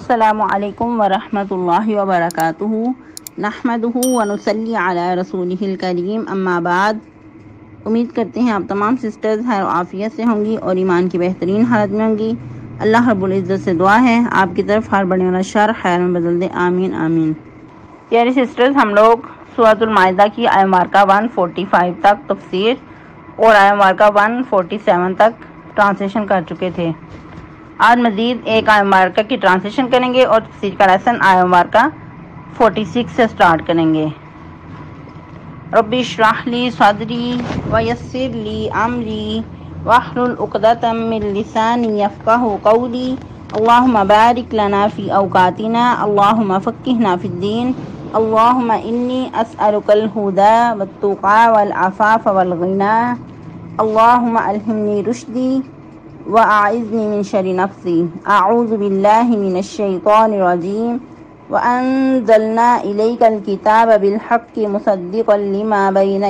السلام علیکم ورحمۃ اللہ وبرکاتہ نحمدہ ونصلی علی رسولہ الکریم اما بعد۔ امید کرتے ہیں آپ تمام سسٹرز خیر و عافیت سے ہوں گی اور ایمان کی بہترین حالت میں ہوں گی۔ اللہ رب العزت سے دعا ہے آپ کی طرف ہر بڑے والا شر خیر میں بدل دے، آمین آمین۔ پیاری سسٹرز، ہم لوگ سورۃ المائدہ کی آیہ مبارکہ 145 تک تفسیر اور آیہ مبارکہ 147 تک ٹرانسلیشن کر چکے تھے۔ آج مزید ایک آیہ مبارکہ کی ٹرانسلیشن کریں گے اور تفسیر کا لیسن آیہ مبارکہ 46 سے سٹارٹ کریں گے۔ رب اشرح لی صدری ویسر لی امری واحلل عقدۃ من لسانی یفقہوا قولی اللہم بارک لنا فی اوقاتنا اللہم فقہنا فی الدین اللہم انی اسألک الہدی والتقی والعفاف والغنی اللہم الہمنی رشدی وأعذني من شر نفسي أعوذ بالله من الشيطان الرجيم وأنزلنا إليك الكتاب بالحق مصدقا لما بين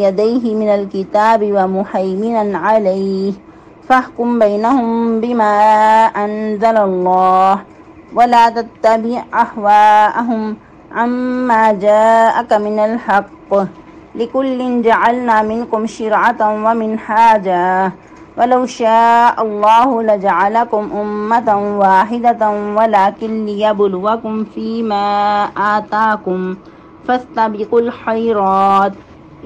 يديه من الكتاب ومهيمنا عليه فاحكم بينهم بما أنزل الله ولا تتبع أهواءهم عما جاءك من الحق لِكُلٍّ جَعَلْنَا مِنْكُمْ شِرْعَةً وَمِنْهَاجًا وَلَوْ شَاءَ اللَّهُ لَجَعَلَكُمْ أُمَّةً وَاحِدَةً وَلَكِنْ لِيَبْلُوَكُمْ فِيمَا آتَاكُمْ فَاسْتَبِقُوا الْخَيْرَاتِ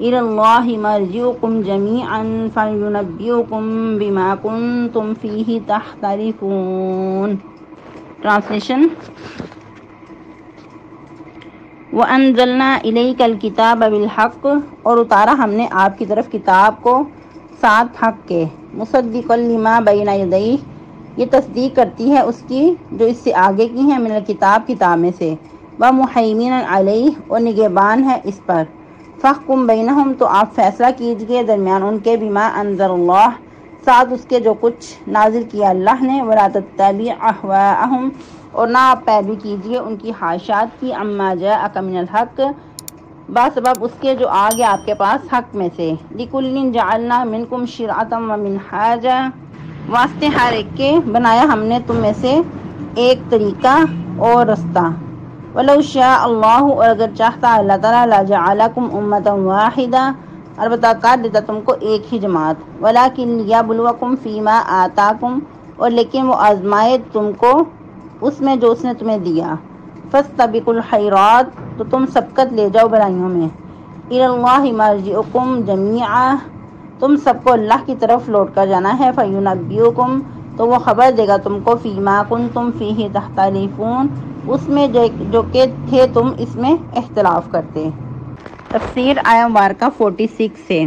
إِلَى اللَّهِ مَرْجِعُكُمْ جَمِيعًا فَيُنَبِّئُكُمْ بِمَا كُنْتُمْ فِيهِ تَخْتَلِفُونَ۔ ٹرانسلیشن۔ وَأَنزَلْنَا إِلَيْكَ الْكِتَابَ بِالْحَقِّ، اور اتارا ہم نے آپ کی طرف کتاب کو ساتھ حق کے، مصدقا لما بین یدیہ، یہ تصدیق کرتی ہے اس کی جو اس سے آگے کی ہیں، من الکتاب، کتاب میں سے، ومہیمنا علیہ، اور نگہبان ہے اس پر، فاحکم بینہم، تو آپ فیصلہ کیجئے درمیان ان کے، بما انزل اللہ، ساتھ اس کے جو کچھ نازل کیا اللہ نے، ولا تتبع اہواءہم، اور نہ آپ پیروی کیجئے ان کی خواہشات کی، عما جاءک من الحق، بسبب اس کے جو آ گیا آپ کے پاس حق میں سے، لِكُلٍّ جَعَلْنَا مِنْكُمْ شِرْعَةً وَمِنْهَاجًا، واسطے ہر ایک کے بنایا ہم نے تم میں سے ایک طریقہ اور رستہ، وَلَوْ شَاءَ اللَّهُ، اور اگر چاہتا اللہ تعالیٰ، لَجَعَلَكُمْ أُمَّةً وَاحِدَةً، البتہ کر دیتا تم کو ایک ہی جماعت، وَلَكِنْ لِيَبْلُوَكُمْ فِيمَا آتَاكُمْ، اور لیکن وہ آزمائے تم کو اس میں جو اس نے تمہیں دیا، فَاسْتَبِقُوا الْخَيْرَاتِ، تو تم سبقت لے جاؤ برائیوں میں، إِلَى اللَّهِ مَرْجِعُكُمْ جَمِيعًا، تم سب کو اللہ کی طرف لوٹ کر جانا ہے، فَيُنَبِّئُكُمْ، تو وہ خبر دے گا تم کو، فِيمَا كُنْتُمْ فِيهِ تَخْتَلِفُونَ، اس میں جو کہ تھے تم اس میں اختلاف کرتے۔ تفسیر آیہ مبارکہ 46 سے۔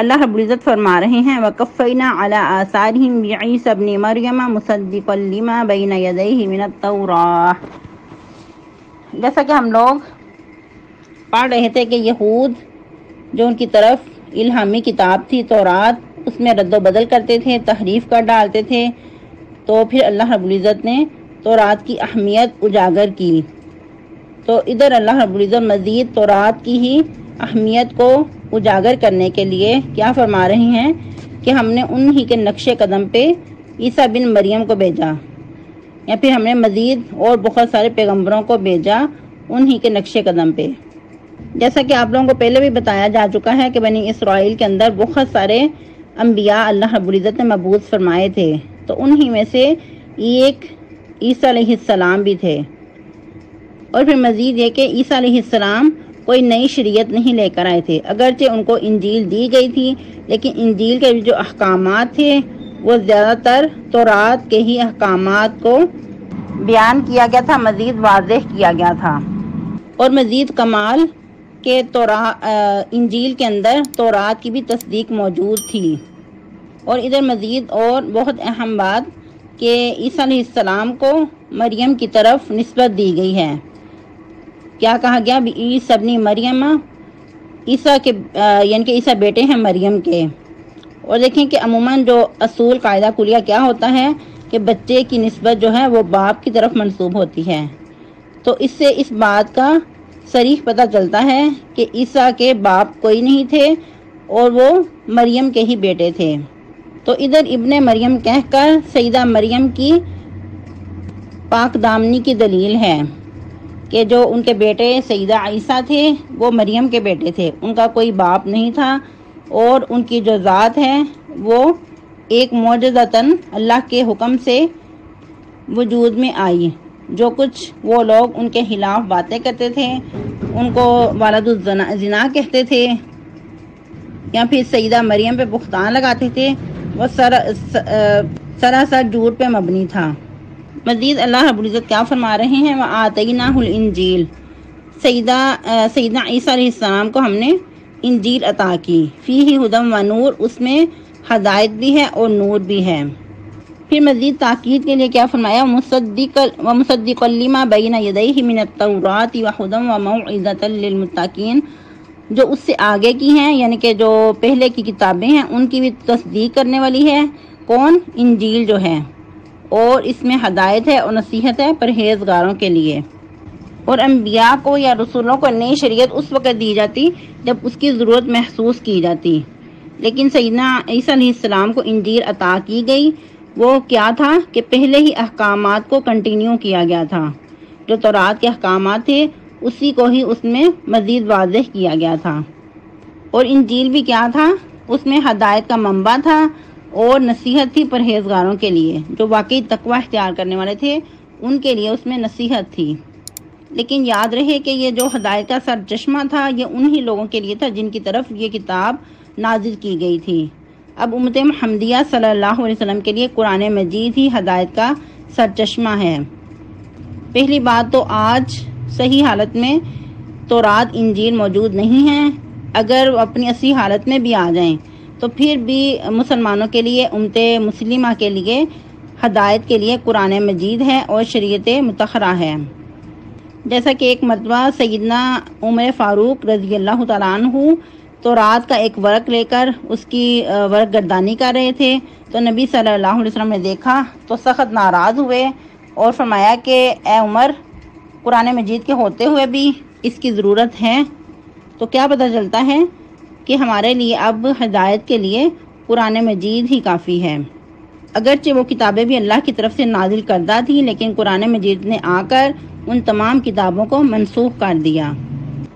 اللہ رب العزت فرما رہے ہیں، وَقَفَّيْنَا عَلَىٰ آثَارِهِمْ بِعِيسَىٰ ابْنِ مَرْيَمَ مُصَدِّقًا لِمَا بَيْنَ يَدَيْهِ مِنَ التَّوْرَاةِ، جیسا کہ ہم لوگ پڑھ رہے تھے کہ یہود جو ان کی طرف الہامی کتاب تھی تورات، اس میں رد و بدل کرتے تھے، تحریف کر ڈالتے تھے، تو پھر اللہ رب العزت نے تورات کی اہمیت اجاگر کی، تو ادھر اللہ رب العزت مزید تورات کی ہی اہمیت کو اجاگر کرنے کے لیے کیا فرما رہے ہیں کہ ہم نے انہی کے نقش قدم پہ عیسیٰ بن مریم کو بھیجا، یا پھر ہم نے مزید اور بہت سارے پیغمبروں کو بھیجا انہی کے نقش قدم پہ، جیسا کہ آپ لوگوں کو پہلے بھی بتایا جا چکا ہے کہ بنی اسرائیل کے اندر بہت سارے انبیاء اللہ رب العزت نے مبعوث فرمائے تھے، تو انہی میں سے ایک عیسیٰ علیہ السلام بھی تھے، اور پھر مزید یہ کہ عیسیٰ علیہ السلام کوئی نئی شریعت نہیں لے کر آئے تھے، اگرچہ ان کو انجیل دی گئی تھی، لیکن انجیل کے جو احکامات تھے وہ زیادہ تر تورات کے ہی احکامات کو بیان کیا گیا تھا، مزید واضح کیا گیا تھا، اور مزید کمال کہ انجیل کے اندر تورات کی بھی تصدیق موجود تھی، اور ادھر مزید اور بہت اہم بات کہ عیسیٰ علیہ السلام کو مریم کی طرف نسبت دی گئی ہے، کیا کہا گیا، عیسیٰ ابن مریم، عیسیٰ کے یعنی کہ عیسیٰ بیٹے ہیں مریم کے، اور دیکھیں کہ عموماً جو اصول قاعدہ کلیہ کیا ہوتا ہے کہ بچے کی نسبت جو ہے وہ باپ کی طرف منسوب ہوتی ہے، تو اس سے اس بات کا صریح پتہ چلتا ہے کہ عیسیٰ کے باپ کوئی نہیں تھے اور وہ مریم کے ہی بیٹے تھے، تو تو ادھر ابن مریم کہہ کر سیدہ مریم کی پاک دامنی کی دلیل ہے کہ جو ان کے بیٹے سیدہ عیسیٰ تھے وہ مریم کے بیٹے تھے، ان کا کوئی باپ نہیں تھا، اور ان کی جو ذات ہے وہ ایک معجزتاً اللہ کے حکم سے وجود میں آئی۔ جو کچھ وہ لوگ ان کے خلاف باتیں کرتے تھے، ان کو والد الزنا کہتے تھے یا پھر سیدہ مریم پہ بہتان لگاتے تھے، وہ سراسر جھوٹ پہ مبنی تھا۔ مزید اللہ رب العزت کیا فرما رہے ہیں؟ وَآتَيْنَاهُ الْإِنْجِيلَ، سیدنا عیسیٰ علیہ السلام کو ہم نے انجیل عطا کی، فیہ ہدی و نور، اس میں ہدایت بھی ہے اور نور بھی ہے۔ پھر مزید تاکید کے لیے کیا فرمایا؟ وَمُصَدِّقًا لِمَا بَيْنَ يَدَيْهِ مِنَ التَّوْرَاةِ وَهُدًى وَمَوْعِظَةً لِّلْمُتَّقِينَ، جو اس سے آگے کی ہیں یعنی کہ جو پہلے کی کتابیں ہیں ان کی بھی تصدیق کرنے والی ہے۔ کون؟ انجیل جو ہے، اور اس میں ہدایت ہے اور نصیحت ہے پرہیزگاروں کے لیے۔ اور انبیاء کو یا رسولوں کو نئی شریعت اس وقت دی جاتی جب اس کی ضرورت محسوس کی جاتی، لیکن سیدنا عیسیٰ علیہ السلام کو انجیل عطا کی گئی۔ وہ کیا تھا کہ پہلے ہی احکامات کو کنٹینیو کیا گیا تھا، جو تورات کے احکامات تھے اسی کو ہی اس میں مزید واضح کیا گیا تھا۔ اور انجیل بھی کیا تھا؟ اس میں ہدایت کا منبع تھا اور نصیحت تھی پرہیزگاروں کے لیے، جو واقعی تقوی اختیار کرنے والے تھے ان کے لیے اس میں نصیحت تھی۔ لیکن یاد رہے کہ یہ جو ہدایت کا سرچشمہ تھا یہ انہی لوگوں کے لیے تھا جن کی طرف یہ کتاب نازل کی گئی تھی۔ اب امت محمدیہ صلی اللہ علیہ وسلم کے لیے قرآن مجید ہی ہدایت کا سرچشمہ ہے۔ پہلی بات تو آج صحیح حالت میں تورات انجیل موجود نہیں ہیں، اگر اپنی اصلی حالت میں بھی آ جائیں تو پھر بھی مسلمانوں کے لیے، امت مسلمہ کے لیے ہدایت کے لیے قرآن مجید ہے اور شریعت مطہرہ ہے۔ جیسا کہ ایک مرتبہ سیدنا عمر فاروق رضی اللہ تعالیٰ عنہ تورات کا ایک ورق لے کر اس کی ورق گردانی کر رہے تھے، تو نبی صلی اللہ علیہ وسلم نے دیکھا تو سخت ناراض ہوئے اور فرمایا کہ اے عمر، قرآن مجید کے ہوتے ہوئے بھی اس کی ضرورت ہے؟ تو کیا پتہ چلتا ہے کہ ہمارے لیے اب ہدایت کے لیے قرآن مجید ہی کافی ہے۔ اگرچہ وہ کتابیں بھی اللہ کی طرف سے نازل کردہ تھیں، لیکن قرآن مجید نے آ کر ان تمام کتابوں کو منسوخ کر دیا۔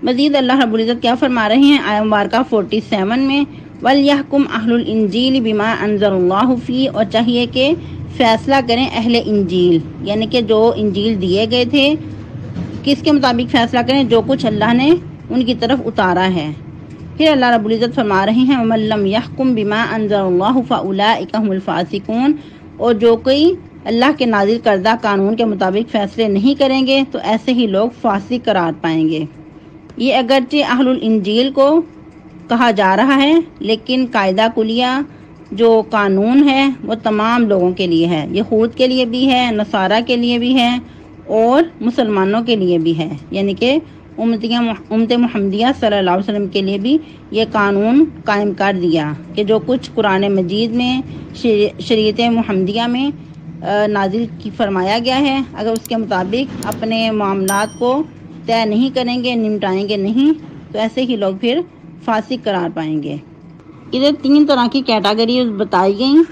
مزید اللہ رب العزت کیا فرما رہے ہیں آیہ مبارکہ 47 میں؟ وَلْيَحْكُمْ أَهْلُ الْإِنْجِيلِ بِمَا أَنزَلَ اللَّهُ فِيهِ، اور چاہیے کہ فیصلہ کریں اہل انجیل، یعنی کہ جو انجیل دیے گئے تھے کس کے مطابق فیصلہ کریں؟ جو کچھ اللہ نے ان کی طرف اتارا ہے۔ پھر اللہ رب العزت فرما رہے ہیں وَمَن لَّمْ يَحْكُمْ بِمَا أَنزَلَ اللَّهُ فَأُولَٰئِكَ هُمُ الْفَاسِقُونَ، اور جو کوئی اللہ کے نازل کردہ قانون کے مطابق فیصلے نہیں کریں گے تو ایسے ہی لوگ فاسق قرار پائیں گے۔ یہ اگرچہ اہل الانجیل کو کہا جا رہا ہے، لیکن قاعدہ کلیہ جو قانون ہے وہ تمام لوگوں کے لیے ہے، یہود کے لیے بھی ہے، نصارہ کے لیے بھی ہے اور مسلمانوں کے لیے بھی ہے، یعنی کہ امت محمدیہ صلی اللہ علیہ وسلم کے لیے بھی یہ قانون قائم کر دیا کہ جو کچھ قرآن مجید میں شریعت محمدیہ میں نازل کی فرمایا گیا ہے، اگر اس کے مطابق اپنے معاملات کو طے نہیں کریں گے، نمٹائیں گے نہیں، تو ایسے ہی لوگ پھر فاسق قرار پائیں گے۔ ادھر 3 طرح کی کیٹیگریز بتائی گئیں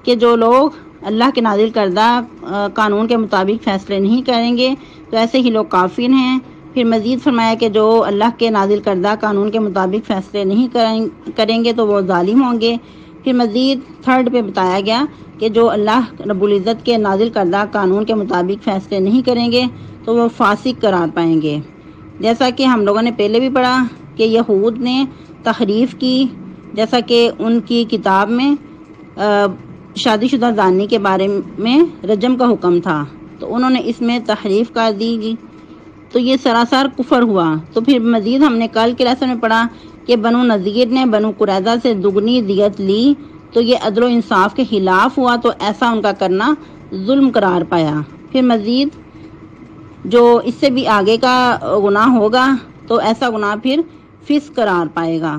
کہ جو لوگ اللہ کے نازل کردہ قانون کے مطابق فیصلے نہیں کریں گے تو ایسے ہی لوگ کافر ہیں۔ پھر مزید فرمایا کہ جو اللہ کے نازل کردہ قانون کے مطابق فیصلے نہیں کریں گے تو وہ ظالم ہوں گے۔ پھر مزید 3rd پہ بتایا گیا کہ جو اللہ رب العزت کے نازل کردہ قانون کے مطابق فیصلے نہیں کریں گے تو وہ فاسق قرار پائیں گے۔ جیسا کہ ہم لوگوں نے پہلے بھی پڑھا کہ یہود نے تحریف کی، جیسا کہ ان کی کتاب میں شادی شدہ زانی کے بارے میں رجم کا حکم تھا، تو انہوں نے اس میں تحریف کر دی، تو یہ سراسر کفر ہوا۔ تو پھر مزید ہم نے کل کے لیسن میں پڑھا کہ بنو نذیر نے بنو قریظہ سے دگنی دیت لی، تو یہ عدل و انصاف کے خلاف ہوا، تو ایسا ان کا کرنا ظلم قرار پایا۔ پھر مزید جو اس سے بھی آگے کا گناہ ہوگا تو ایسا گناہ پھر فسق قرار پائے گا۔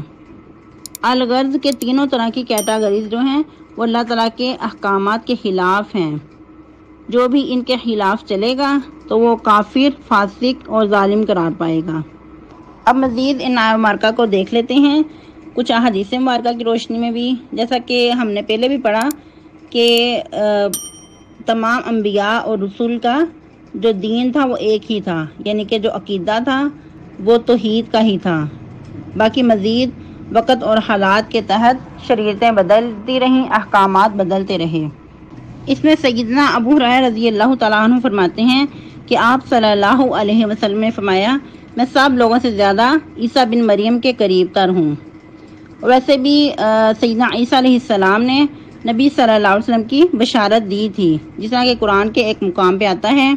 الغرض کے تینوں طرح کی کیٹیگریز جو ہیں وہ اللہ تعالیٰ کے احکامات کے خلاف ہیں۔ جو بھی ان کے خلاف چلے گا تو وہ کافر، فاسق اور ظالم قرار پائے گا۔ اب مزید ان آیہ مبارکہ کو دیکھ لیتے ہیں۔ کچھ احادیث مبارکہ کی روشنی میں بھی، جیسا کہ ہم نے پہلے بھی پڑھا کہ تمام انبیاء اور رسول کا جو دین تھا وہ ایک ہی تھا، یعنی کہ جو عقیدہ تھا وہ توحید کا ہی تھا۔ باقی مزید وقت اور حالات کے تحت شریعتیں بدلتی رہیں، احکامات بدلتے رہے۔ اس میں سیدنا ابو ہریرہ رضی اللہ تعالیٰ عنہ فرماتے ہیں کہ آپ صلی اللہ علیہ وسلم نے فرمایا، میں سب لوگوں سے زیادہ عیسیٰ بن مریم کے قریب تر ہوں۔ ویسے بھی سیدنا عیسیٰ علیہ السلام نے نبی صلی اللہ علیہ وسلم کی بشارت دی تھی، جس طرح کہ قرآن کے ایک مقام پہ آتا ہے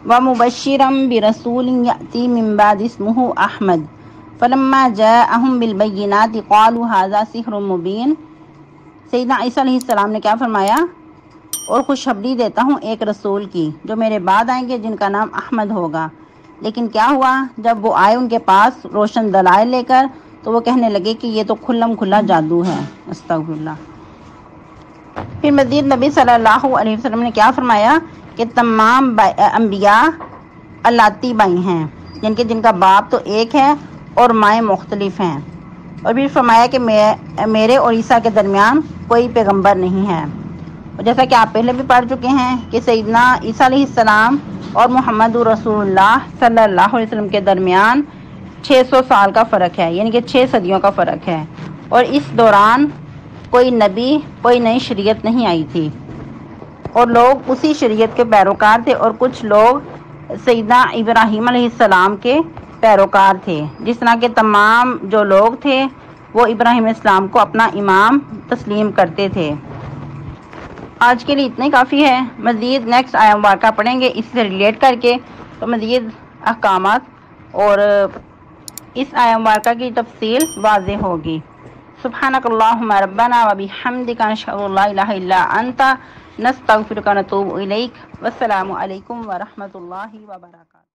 وَمُبَشِّرًا بِرَسُولٍ يَأْتِي مِن بَعْدِهِ اسْمُهُ أَحْمَدُ فَلَمَّا جَاءَهُم بِالْبَيِّنَاتِ قَالُوا هَذَا سِحْرٌ مُبِينٌ۔ سیدنا عیسیٰ علیہ السلام نے کیا فرمایا، اور خوشخبری دیتا ہوں ایک رسول کی جو میرے بعد آئیں گے، جن کا نام احمد ہوگا۔ لیکن کیا ہوا، جب وہ آئے ان کے پاس روشن دلائل لے کر تو وہ کہنے لگے کہ یہ تو کھلم کھلا جادو ہے، استغفر اللہ۔ پھر مزید نبی صلی اللہ علیہ وسلم نے کیا فرمایا کہ تمام انبیاء اللاتی بائی ہیں، یعنی کہ جن کا باپ تو ایک ہے اور مائیں مختلف ہیں۔ اور پھر فرمایا کہ میرے اور عیسیٰ کے درمیان کوئی پیغمبر نہیں ہے۔ اور جیسا کہ آپ پہلے بھی پڑھ چکے ہیں کہ سیدنا عیسیٰ علیہ السلام اور محمد رسول اللہ صلی اللہ علیہ وسلم کے درمیان 600 سال کا فرق ہے، یعنی کہ 6 صدیوں کا فرق ہے، اور اس دوران کوئی نبی، کوئی نئی شریعت نہیں آئی تھی، اور لوگ اسی شریعت کے پیروکار تھے، اور کچھ لوگ سیدنا ابراہیم علیہ السلام کے پیروکار تھے۔ جس طرح کے تمام جو لوگ تھے وہ ابراہیم علیہ السلام کو اپنا امام تسلیم کرتے تھے۔ آج کے لیے اتنا ہی کافی ہے، مزید نیکسٹ آیہ مبارکہ پڑھیں گے اس سے ریلیٹ کر کے، تو مزید احکامات اور اس آیہ مبارکہ کی تفصیل واضح ہوگی۔ سبحانک اللہم ربنا وبحمدک نشہد ان لا الہ الا انت نستغفرک ونتوب الیک۔ والسلام علیکم ورحمۃ اللہ وبرکاتہ۔